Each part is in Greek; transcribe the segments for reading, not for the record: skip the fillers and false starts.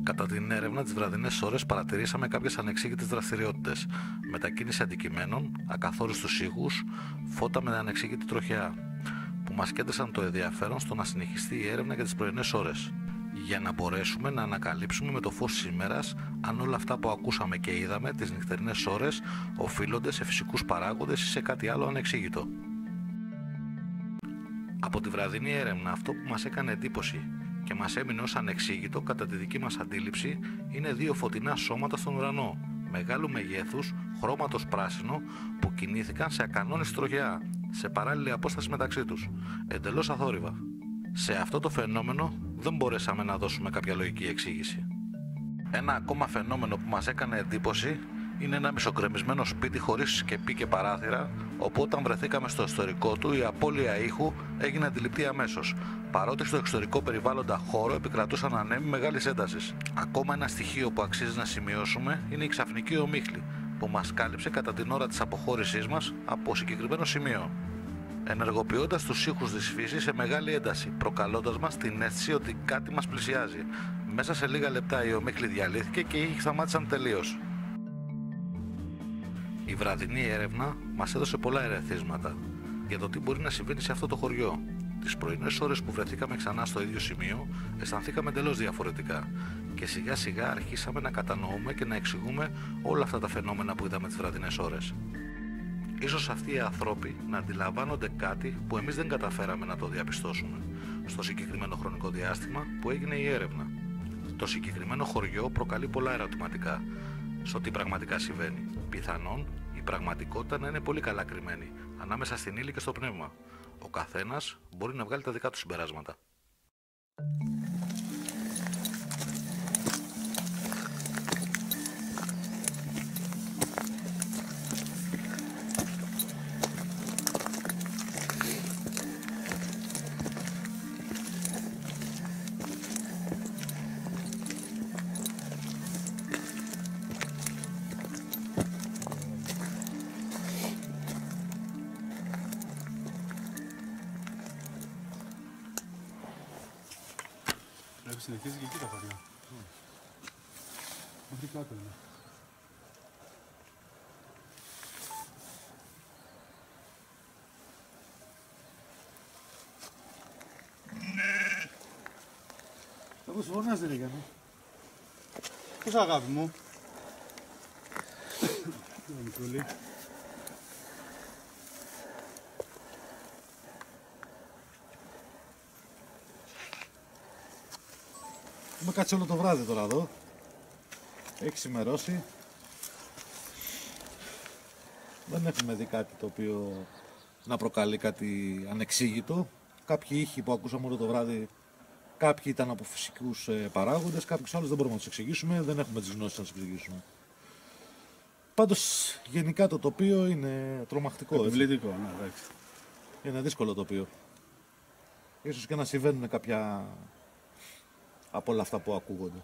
Κατά την έρευνα τις βραδινές ώρες παρατηρήσαμε κάποιες ανεξήγητες δραστηριότητες, μετακίνηση αντικειμένων, ακαθόριστους ήχους, φώτα με ανεξήγητη τροχιά, που μας κέντρισαν το ενδιαφέρον στο να συνεχιστεί η έρευνα για τις πρωινές ώρες, για να μπορέσουμε να ανακαλύψουμε με το φως της ημέρας αν όλα αυτά που ακούσαμε και είδαμε τις νυχτερινές ώρες οφείλονται σε φυσικούς παράγοντες ή σε κάτι άλλο ανεξήγητο. Από τη βραδινή έρευνα αυτό που μας έκανε εντύπωση και μας έμεινε ως ανεξήγητο κατά τη δική μας αντίληψη είναι δύο φωτεινά σώματα στον ουρανό, μεγάλου μεγέθους, χρώματος πράσινο, που κινήθηκαν σε ακανόνιστη τροχιά, σε παράλληλη απόσταση μεταξύ τους, εντελώς αθόρυβα. Σε αυτό το φαινόμενο δεν μπορέσαμε να δώσουμε κάποια λογική εξήγηση. Ένα ακόμα φαινόμενο που μας έκανε εντύπωση είναι ένα μισογκρεμισμένο σπίτι χωρίς σκεπή και παράθυρα, όπου όταν βρεθήκαμε στο ιστορικό του η απώλεια ήχου έγινε αντιληπτή αμέσως, παρότι στο εξωτερικό περιβάλλοντα χώρο επικρατούσαν ανέμοι μεγάλης έντασης. Ακόμα ένα στοιχείο που αξίζει να σημειώσουμε είναι η ξαφνική ομίχλη που μας κάλυψε κατά την ώρα της αποχώρησής μας από συγκεκριμένο σημείο, ενεργοποιώντας τους ήχους της φύσης σε μεγάλη ένταση, προκαλώντας μας την αίσθηση ότι κάτι μας πλησιάζει. Μέσα σε λίγα λεπτά η ομίχλη διαλύθηκε και οι ήχοι σταμάτησαν τελείως. Η βραδινή έρευνα μας έδωσε πολλά ερεθίσματα για το τι μπορεί να συμβαίνει σε αυτό το χωριό. Τις πρωινές ώρες που βρεθήκαμε ξανά στο ίδιο σημείο, αισθανθήκαμε εντελώς διαφορετικά και σιγά σιγά αρχίσαμε να κατανοούμε και να εξηγούμε όλα αυτά τα φαινόμενα που είδαμε τις βραδινές ώρες. Ίσως αυτοί οι άνθρωποι να αντιλαμβάνονται κάτι που εμείς δεν καταφέραμε να το διαπιστώσουμε στο συγκεκριμένο χρονικό διάστημα που έγινε η έρευνα. Το συγκεκριμένο χωριό προκαλεί πολλά ερωτηματικά στο τι πραγματικά συμβαίνει. Πιθανόν η πραγματικότητα να είναι πολύ καλά κρυμμένη ανάμεσα στην ύλη και στο πνεύμα. Ο καθένας μπορεί να βγάλει τα δικά του συμπεράσματα. Συνεχίζει και εκεί τα παιδιά. Μέχρι κάτω είναι. Πώς φωνάζει ρε Γιάννη. Πώς αγάπη μου. Μικρούλη. Έχουμε κάτσει όλο το βράδυ τώρα εδώ. Έχει ξημερώσει. Δεν έχουμε δει κάτι το οποίο να προκαλεί κάτι ανεξήγητο. Κάποιοι ήχοι που ακούσαμε όλο το βράδυ, κάποιοι ήταν από φυσικούς παράγοντες, κάποιους άλλους δεν μπορούμε να τους εξηγήσουμε, δεν έχουμε τις γνώσεις να τους εξηγήσουμε. Πάντως γενικά το τοπίο είναι τρομακτικό. Επιβλητικό, ναι, εντάξει. Είναι δύσκολο τοπίο. Ίσως και να συμβαίνουν κάποια από όλα αυτά που ακούγονται.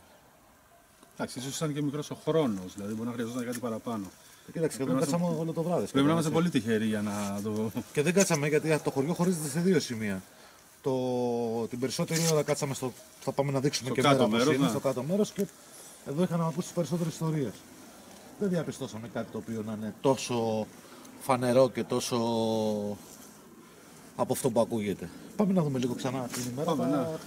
Εντάξει, ίσως ήταν και μικρός ο χρόνος, δηλαδή μπορεί να χρειαζόταν κάτι παραπάνω. Κοίταξε, δεν κάτσαμε όλο το βράδυ. Πρέπει να είμαστε πολύ τυχεροί για να το. Και δεν κάτσαμε γιατί το χωριό χωρίζεται σε δύο σημεία. Την περισσότερη ώρα κάτσαμε θα πάμε να δείξουμε στο και μέρα μέρος, είναι, ναι. στο κάτω μέρος και εδώ είχαμε ακούσει τις περισσότερες ιστορίες. Δεν διαπιστώσαμε κάτι το οποίο να είναι τόσο φανερό και τόσο από αυτό που ακούγεται. Πάμε να δούμε λίγο ξανά την ημέρα. Πάμε, ναι.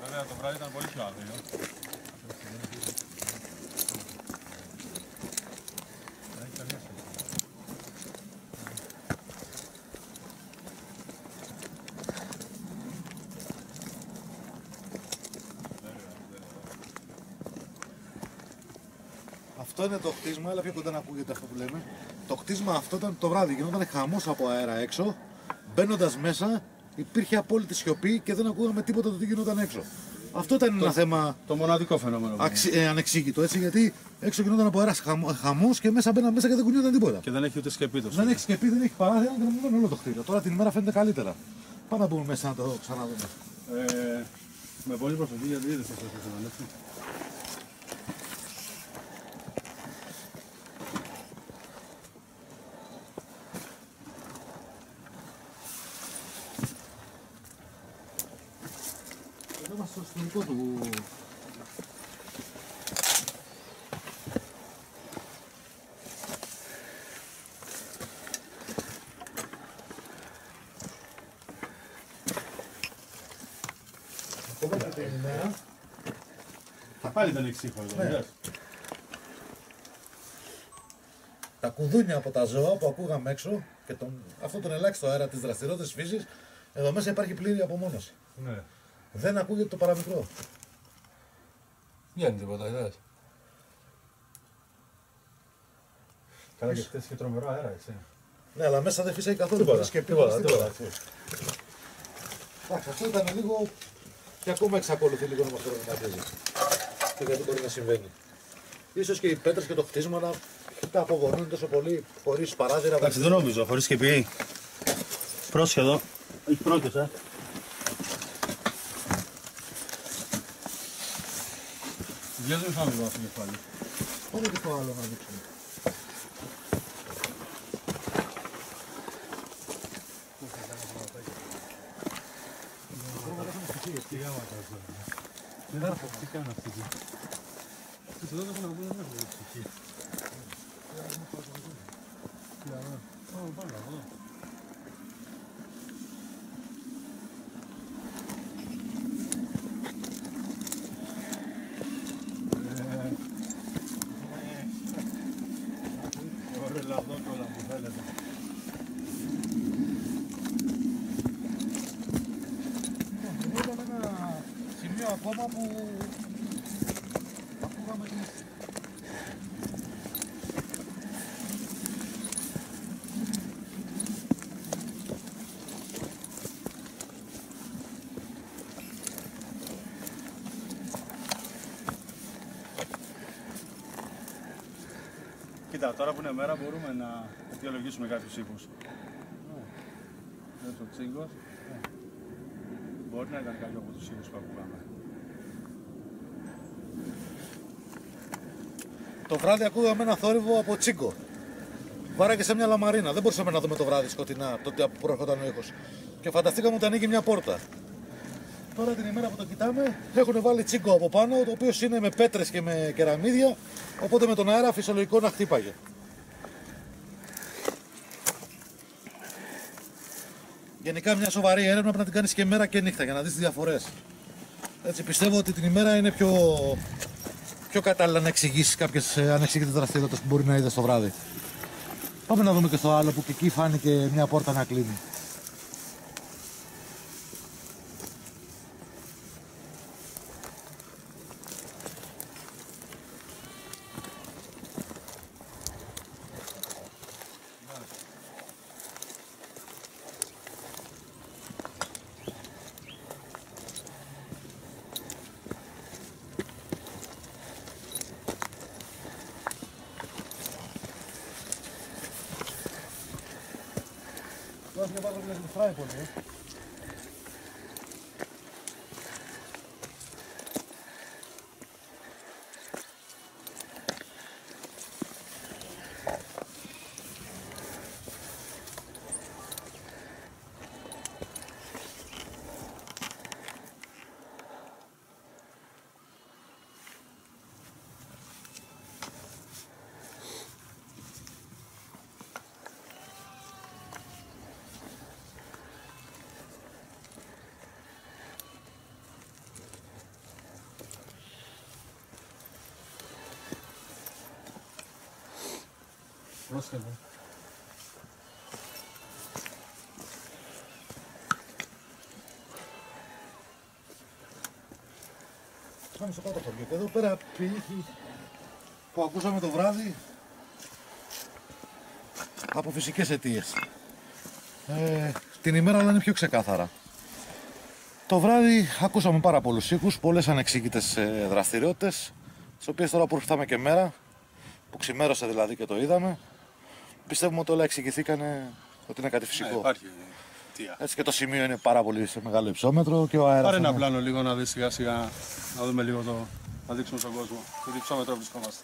Βέβαια το βράδυ ήταν πολύ πιο άδειο. Αυτό είναι το κτίσμα, αλλά πιο κοντά να ακούγεται αυτό που λέμε. Το κτίσμα αυτό ήταν το βράδυ, γινόταν χαμός από αέρα έξω. Μπαίνοντας μέσα, υπήρχε απόλυτη σιωπή και δεν ακούγαμε τίποτα το τι γινόταν έξω. Αυτό ήταν ένα θέμα Το μοναδικό φαινόμενο. ανεξήγητο, έτσι, γιατί έξω γινόταν από αέρας χαμός και μέσα μπαίναν μέσα και δεν κουνιόταν τίποτα. Και δεν έχει ούτε σκεπή το Δεν έχει σκεπή, δεν έχει παράθυρα, δεν είναι όλο το κτίριο. Τώρα την ημέρα φαίνεται καλύτερα. Πάμε να μπούμε μέσα να το ξαναδούμε. Με πολύ προσοχή γιατί δεν σας έχω συναντήσει. Εδώ είμαστε στο ιστορικό του. Ακόμα και την ημέρα. Πάλι δεν έχει σύγχρονο. Ναι. Τα κουδούνια από τα ζώα που ακούγαμε έξω και αυτό τον ελάχιστο αέρα της δραστηριότητας της φύσης, εδώ μέσα υπάρχει πλήρη απομόνωση. Ναι. Δεν ακούγεται το παραμικρό. Βγαίνει τίποτα, είδες. Καλά και χτες είχε τρομερό αέρα, έτσι. Ναι, αλλά μέσα δεν φύσαγε καθόλου. Τίποτα. Εντάξει, αυτό ήταν λίγο και ακόμα εξακολουθεί λίγο να μας προβληματίζει. Και γιατί μπορεί να συμβαίνει. Ίσως και οι πέτρες και το χτίσμα να τα απογονούν τόσο πολύ χωρίς παράθυρα. Εντάξει, δεν νομίζω, χωρίς σκεπή. Πρόσχε εδώ. Έχει πρόκειται, Βγάζω θα μην βάζω κεφάλι. Πάμε και το άλλο να δείξουμε. Δεν θα πω τι κάνω αυτή. Εδώ δεν έχω να βγάλω μέχρι την ψυχή. Πάμε εδώ. Ωραία, λαδόκολα που θέλετε. Εδώ ήταν ένα σημείο ακόμα που ακούγαμε την. Κοίτα, τώρα που είναι μέρα μπορούμε να αιτιολογήσουμε κάποιους ήχους. Το τσίγκος μπορεί να ήταν καλό από τους ήχους που ακούγαμε. Το βράδυ ακούγαμε ένα θόρυβο από τσίγκο. Βάραγε σε μια λαμαρίνα. Δεν μπορούσαμε να δούμε το βράδυ σκοτεινά τότε που προέρχονταν ο ήχος. Και φανταστήκαμε ότι ανοίγει μια πόρτα. Τώρα την ημέρα που το κοιτάμε έχουν βάλει τσίγκο από πάνω, το οποίο είναι με πέτρες και με κεραμίδια. Οπότε με τον αέρα φυσιολογικό να χτύπαγε. Γενικά μια σοβαρή έρευνα πρέπει να την κάνεις και μέρα και νύχτα για να δεις τις διαφορές. Έτσι πιστεύω ότι την ημέρα είναι πιο κατάλληλα να εξηγήσεις κάποιες ανεξήγητες δραστηριότητες που μπορεί να είδες το βράδυ. Πάμε να δούμε και στο άλλο που και εκεί φάνηκε μια πόρτα να κλείνει. Τώρα και βάζω μια γλυφράει πολύ. Πρόσχε εδώ. Πάμε στο κάτω χωριό. Και εδώ πέρα ποιήχοι που ακούσαμε το βράδυ από φυσικές αιτίες. Την ημέρα όλα είναι πιο ξεκάθαρα. Το βράδυ ακούσαμε πάρα πολλούς ήχους, πολλές ανεξήγητες δραστηριότητες, τις οποίες τώρα που ήρθαμε και μέρα, που ξημέρωσε δηλαδή και το είδαμε, πιστεύουμε ότι όλα εξηγηθήκανε ότι είναι κάτι φυσικό. Υπάρχει. Έτσι και το σημείο είναι πάρα πολύ σε μεγάλο υψόμετρο και ο αέρας. Πάρε ένα είναι... πλάνο λίγο να δεις σιγά σιγά, να δούμε λίγο να δείξουμε στον κόσμο. Σε τι υψόμετρο βρισκόμαστε.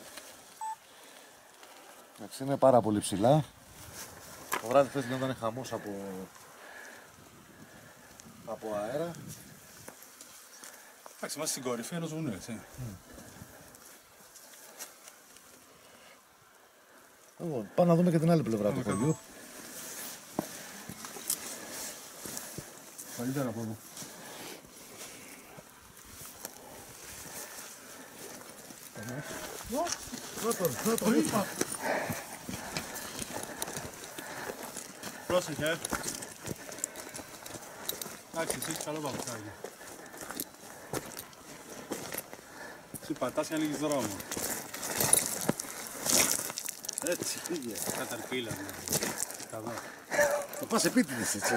Έτσι, είναι πάρα πολύ ψηλά. Το βράδυ χθες γινόταν χαμός από αέρα. Εντάξει, είμαστε στην κορυφή ενός βουνού, έτσι. Λοιπόν, πάμε να δούμε και την άλλη πλευρά του χωριού. Καλύτερα από εδώ. Πρόσεχε. Εντάξει, εσύ έχεις καλό παπουτσάκι. Εσύ πατάς και ανοίγεις δρόμο. Έτσι, πήγε. Καταρπίλα, ναι. Καλό. Θα πας επίτηδες, έτσι.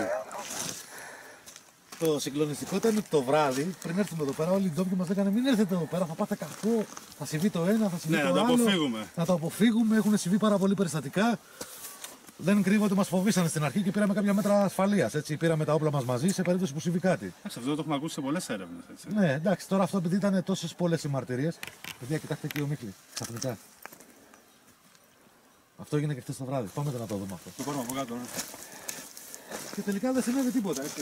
Το συγκλονιστικό ήταν ότι το βράδυ, πριν έρθουμε εδώ πέρα, όλοι οι ντόπιοι μας λέγανε μην έρθετε εδώ πέρα, θα πάτε κακό, θα συμβεί το ένα, θα συμβεί Ναι, το να το άλλο. αποφύγουμε. Να το αποφύγουμε, έχουν συμβεί πάρα πολλοί περιστατικά. Δεν κρύβω ότι μας φοβήσανε στην αρχή και πήραμε κάποια μέτρα ασφαλείας. Έτσι, πήραμε τα όπλα μας μαζί σε περίπτωση που συμβεί κάτι. Εντάξει, αυτό το έχουμε ακούσει σε πολλές έρευνες, έτσι. Ναι, εντάξει, τώρα αυτό επειδή ήταν τόσες πολλές οι μαρτυρίες. Παιδιά, κοιτάξτε εκεί ο Μίχλης, ξαφνικά. Αυτό έγινε και χθες το βράδυ. Πάμε να το δούμε αυτό. Το πάρουμε από κάτω, ναι. Και τελικά δεν συνέβη τίποτα, έτσι.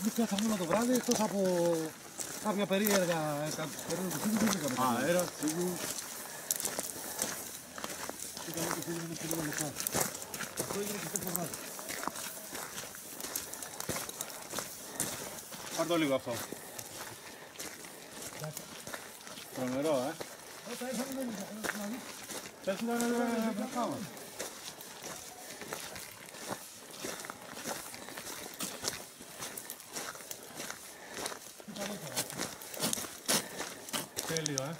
Εμείς πιάσαμε όλο το βράδυ, εκτός από κάποια περίεργα περίεργους δεν είχαμε τίποτα. Αέρα, σίγουρα. Είχαμε και φίλοι με λίγο λεπτά. Αυτό έγινε και χθες το βράδυ. Πάρ' το λίγο αυτό. Τρομερό, Όταν ήρθαμε δεν είχαμε. Πες μου να πάμε. Τέλειο,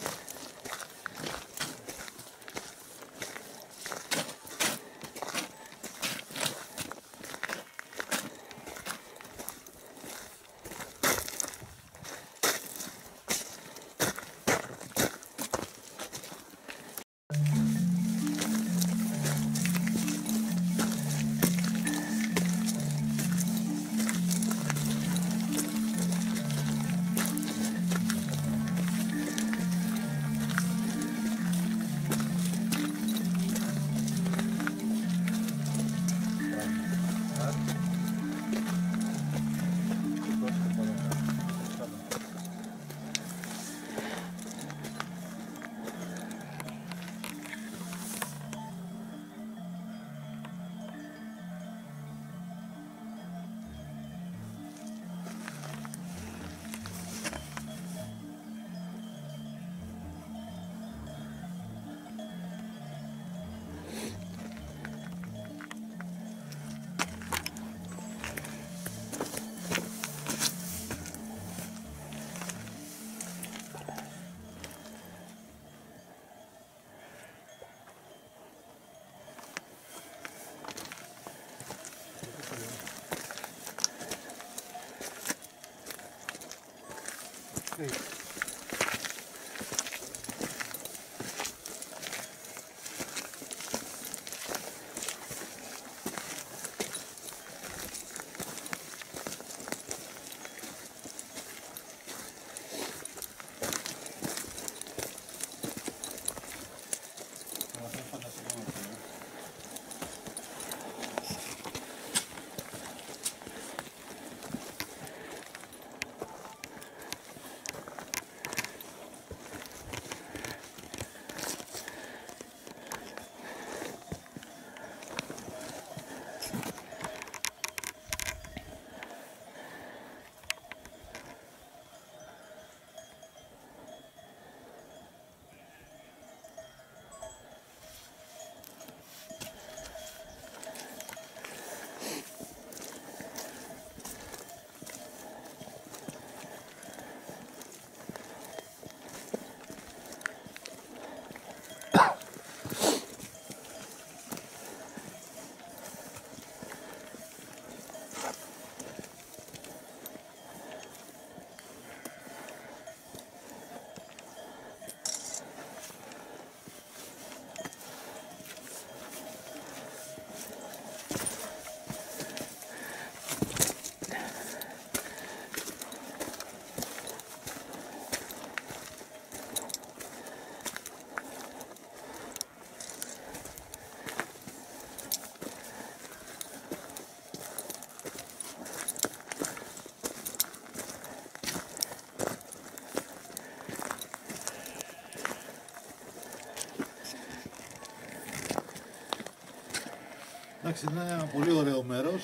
Εντάξει, είναι ένα πολύ ωραίο μέρος.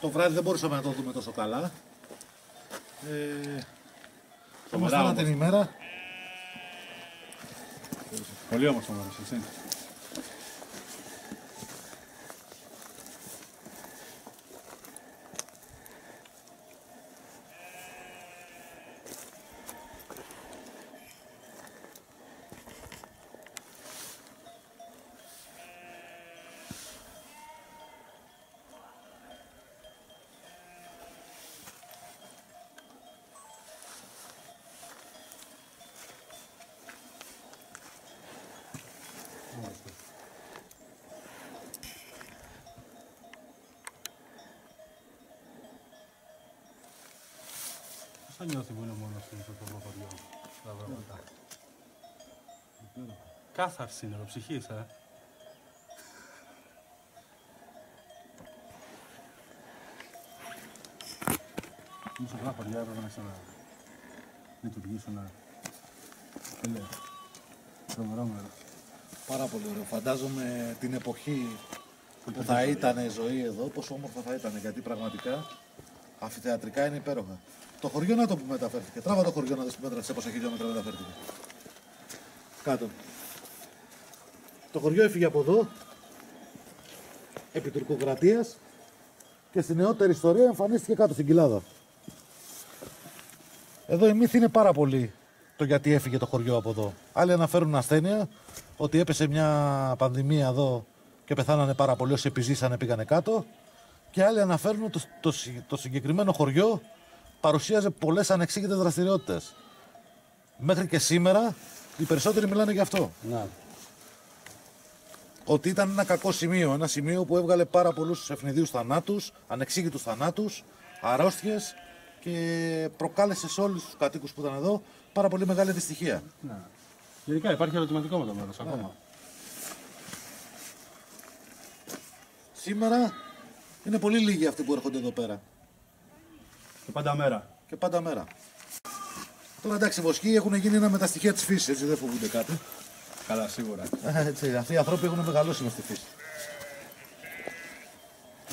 Το βράδυ δεν μπορούσαμε να το δούμε τόσο καλά. Είμαστε ανά την ημέρα. Πολύ όμορφο μέρος, έτσι. Πώς θα νιώθει που είναι μόνος του στο το χωριό, τα πράγματα. Κάθαρση είναι, ψυχής, Όσο πολλά χωριά έπρεπε να ξαναλειτουργήσουν. Τρομερό μέρος. Πάρα πολύ ωραίο. Φαντάζομαι την εποχή που θα ήταν η ζωή εδώ, πόσο όμορφα θα ήταν. Γιατί πραγματικά αμφιθεατρικά είναι υπέροχα. Το χωριό να το που μεταφέρθηκε. Τράβα το χωριό να δεις που μέτρασε πόσα χιλιόμετρα μεταφέρθηκε. Κάτω. Το χωριό έφυγε από εδώ, επί τουρκοκρατίας, και στη νεότερη ιστορία εμφανίστηκε κάτω στην κοιλάδα. Εδώ η μύθη είναι πάρα πολύ το γιατί έφυγε το χωριό από εδώ. Άλλοι αναφέρουν ασθένεια, ότι έπεσε μια πανδημία εδώ και πεθάνανε πάρα πολλοί, όσοι επιζήσανε πήγανε κάτω. Και άλλοι αναφέρουν ότι το συγκεκριμένο χωριό παρουσίαζε πολλές ανεξήγητες δραστηριότητες. Μέχρι και σήμερα οι περισσότεροι μιλάνε γι' αυτό. Να. Ότι ήταν ένα κακό σημείο, ένα σημείο που έβγαλε πάρα πολλούς ευνηδίους θανάτους, ανεξήγητους θανάτους, αρρώστιες και προκάλεσε σε όλους τους κατοίκους που ήταν εδώ πάρα πολύ μεγάλη δυστυχία. Ναι. Γενικά υπάρχει ερωτηματικό με το μέρος ακόμα. Σήμερα είναι πολύ λίγοι αυτοί που έρχονται εδώ πέρα. Και πάντα μέρα. Και πάντα μέρα. Τώρα εντάξει, οι βοσκοί έχουν γίνει ένα με τα στοιχεία της φύσης, έτσι δεν φοβούνται κάτι. Καλά, σίγουρα. Έτσι, αυτοί οι άνθρωποι έχουν μεγαλώσει μες στη φύση.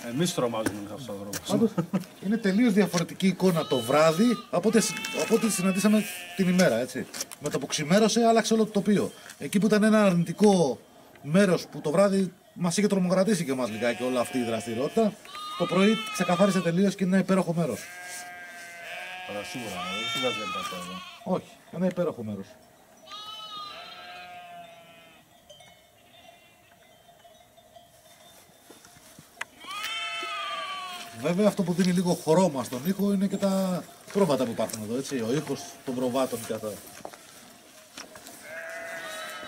Εμείς τρομάζουμε με αυτούς τους ανθρώπους. Πάντως, είναι τελείως διαφορετική εικόνα το βράδυ από ό,τι συναντήσαμε την ημέρα. Έτσι. Με το που ξημέρωσε, άλλαξε όλο το τοπίο. Εκεί που ήταν ένα αρνητικό μέρος που το βράδυ μας είχε τρομοκρατήσει και εμάς λιγάκι όλη αυτή η δραστηριότητα, το πρωί ξεκαθάρισε τελείως και είναι ένα υπέροχο μέρος. Καλά, σίγουρα. Δεν σου βγάζει κάτι εδώ. Όχι, ένα υπέροχο μέρος. Βέβαια αυτό που δίνει λίγο χρώμα στον ήχο είναι και τα πρόβατα που υπάρχουν εδώ, έτσι, ο ήχος των προβάτων και αυτά.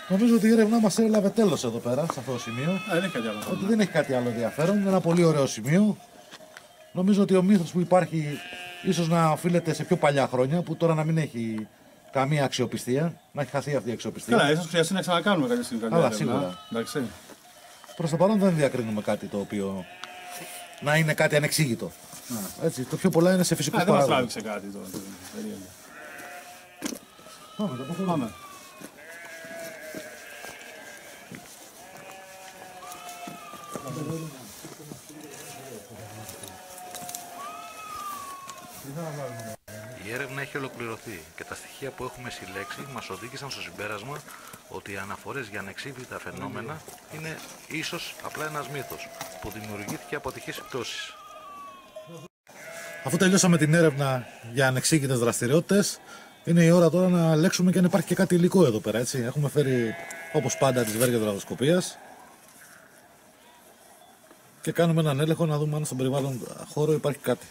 Νομίζω ότι η έρευνά μας έλαβε τέλος εδώ πέρα, σε αυτό το σημείο. Δεν έχει κάτι άλλο. Ότι δεν έχει κάτι άλλο ενδιαφέρον, είναι ένα πολύ ωραίο σημείο. Νομίζω ότι ο μύθος που υπάρχει ίσως να οφείλεται σε πιο παλιά χρόνια, που τώρα να μην έχει καμία αξιοπιστία, να έχει χαθεί αυτή η αξιοπιστία. Καλά, ίσως χρειαστεί να ξανακάνουμε κάποια στιγμή. Αλλά σίγουρα. Εντάξει. Προς το παρόν δεν διακρίνουμε κάτι το οποίο να είναι κάτι ανεξήγητο. Έτσι, το πιο πολλά είναι σε φυσικούς Δεν μας παράγοντες. τράβηξε κάτι τώρα. Περίεργο. Πάμε. Η έρευνα έχει ολοκληρωθεί και τα στοιχεία που έχουμε συλλέξει μας οδήγησαν στο συμπέρασμα ότι οι αναφορές για ανεξήγητα φαινόμενα είναι ίσως απλά ένας μύθος που δημιουργήθηκε από ατυχείς πτώσεις. Αφού τελειώσαμε την έρευνα για ανεξήγητες δραστηριότητες, είναι η ώρα τώρα να ελέγξουμε και αν υπάρχει και κάτι υλικό εδώ πέρα. Έτσι. Έχουμε φέρει όπως πάντα τις βέργες ραδιοσκοπίας και κάνουμε έναν έλεγχο να δούμε αν στον περιβάλλον χώρο υπάρχει κάτι.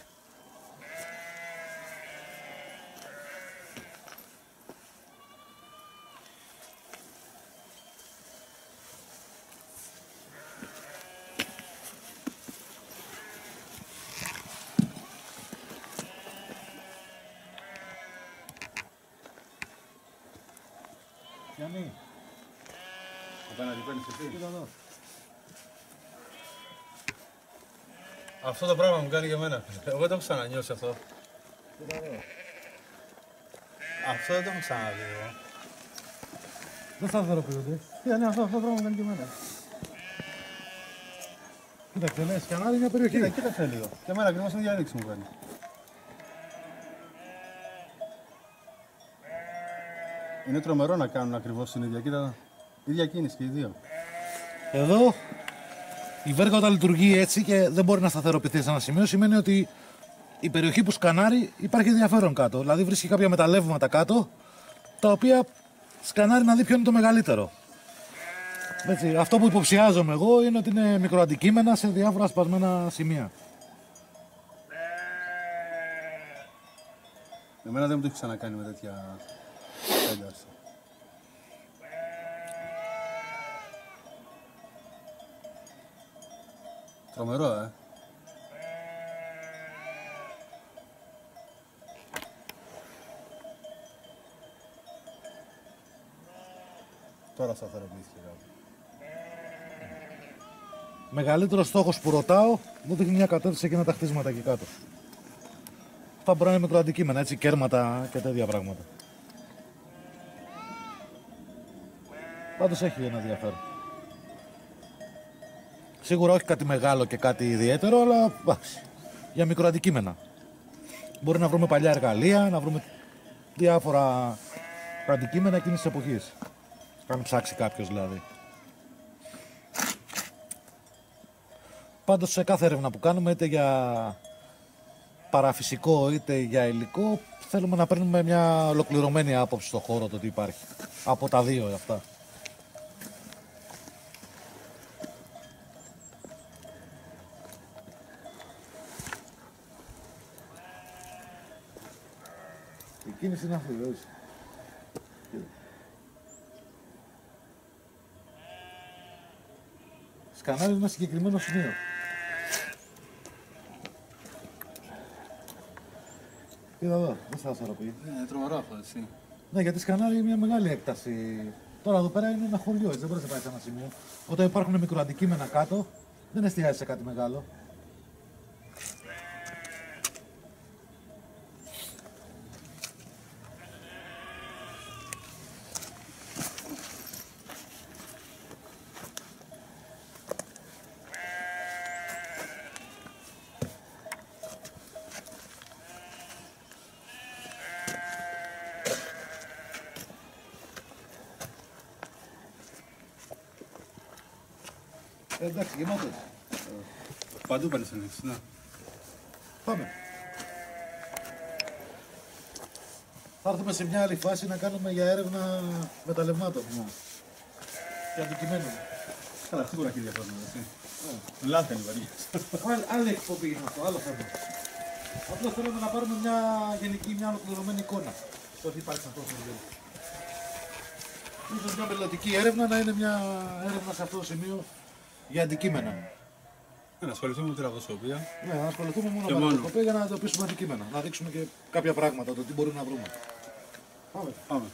Γιάννη, Απέναντι παίρνεις εσύ. κοίτα εδώ. Αυτό το πράγμα μου κάνει και εμένα. Εγώ δεν το έχω ξανανιώσει αυτό. Κοίτα εδώ. Αυτό δεν το έχω ξαναδεί εγώ. Δεν σταθεροποιούνται. Ναι, αυτό το πράγμα μου κάνει και εμένα. Κοίταξε, ναι, σκανάρι μια περιοχή. Κοίταξε λίγο. Και εμένα ακριβώς την ίδια ρήξη μου κάνει. Είναι τρομερό να κάνουν ακριβώς την ίδια. Κοίτα, ίδια κίνηση και οι δύο. Εδώ η βέργα όταν λειτουργεί έτσι και δεν μπορεί να σταθεροποιηθεί σε ένα σημείο, σημαίνει ότι η περιοχή που σκανάρει υπάρχει ενδιαφέρον κάτω. Δηλαδή βρίσκει κάποια μεταλλεύματα κάτω, τα οποία σκανάρει να δει ποιο είναι το μεγαλύτερο. Έτσι, αυτό που υποψιάζομαι εγώ είναι ότι είναι μικροαντικείμενα σε διάφορα σπασμένα σημεία. Εμένα δεν μου το έχει ξανακάνει με τέτοια ένταση. Τρομερό, Τώρα σταθεροποιήθηκε κάπου. Μεγαλύτερος στόχος που ρωτάω, μου δείχνει μια κατεύθυνση εκείνα τα χτίσματα εκεί κάτω. Αυτά μπορεί να είναι μικροαντικείμενα, έτσι, κέρματα και τέτοια πράγματα. Πάντως έχει ένα ενδιαφέρον. Σίγουρα όχι κάτι μεγάλο και κάτι ιδιαίτερο, αλλά εντάξει, για μικροαντικείμενα. Μπορεί να βρούμε παλιά εργαλεία, να βρούμε διάφορα αντικείμενα εκείνης της εποχής. Αν ψάξει κάποιος δηλαδή. Πάντως σε κάθε έρευνα που κάνουμε, είτε για παραφυσικό είτε για υλικό, θέλουμε να παίρνουμε μια ολοκληρωμένη άποψη στο χώρο το τι υπάρχει. Από τα δύο αυτά. Η κίνηση είναι αυτή, βέβαια. Σκανάρει ένα συγκεκριμένο σημείο. Είδα εδώ, δεν θα σταθεροποιεί. Είναι τρομερό αυτό, έτσι. Ναι, γιατί σκανάρει μια μεγάλη έκταση. Τώρα εδώ πέρα είναι ένα χωριό, έτσι δεν μπορεί να πάει σε ένα σημείο. Όταν υπάρχουν μικροαντικείμενα κάτω, δεν εστιάζει σε κάτι μεγάλο. Εντάξει, γεμάτος. Παντού παίρνεις ενέξεις, ναι. Πάμε. Θα έρθουμε σε μια άλλη φάση να κάνουμε για έρευνα μεταλλευμάτων. Για αντικειμένων. Καλά, σίγουρα έχει διαφορετικό, έτσι. Λάθη είναι βαριά. Άλλη εκπομπή είναι αυτό, άλλο θέμα. Απλώς θέλουμε να πάρουμε μια γενική, μια ολοκληρωμένη εικόνα. Το ότι υπάρχει αυτό το βιβλίο. Ίσως μια μελλοντική έρευνα να είναι μια έρευνα σε αυτό το σημείο για αντικείμενα. Να ασχοληθούμε με τη ραβδοσκοπία. Ναι, να ασχοληθούμε μόνο Και με την μόνο. αντικοπία για να εντοπίσουμε αντικείμενα. Να δείξουμε και κάποια πράγματα, το τι μπορούμε να βρούμε. Πάμε. Πάμε.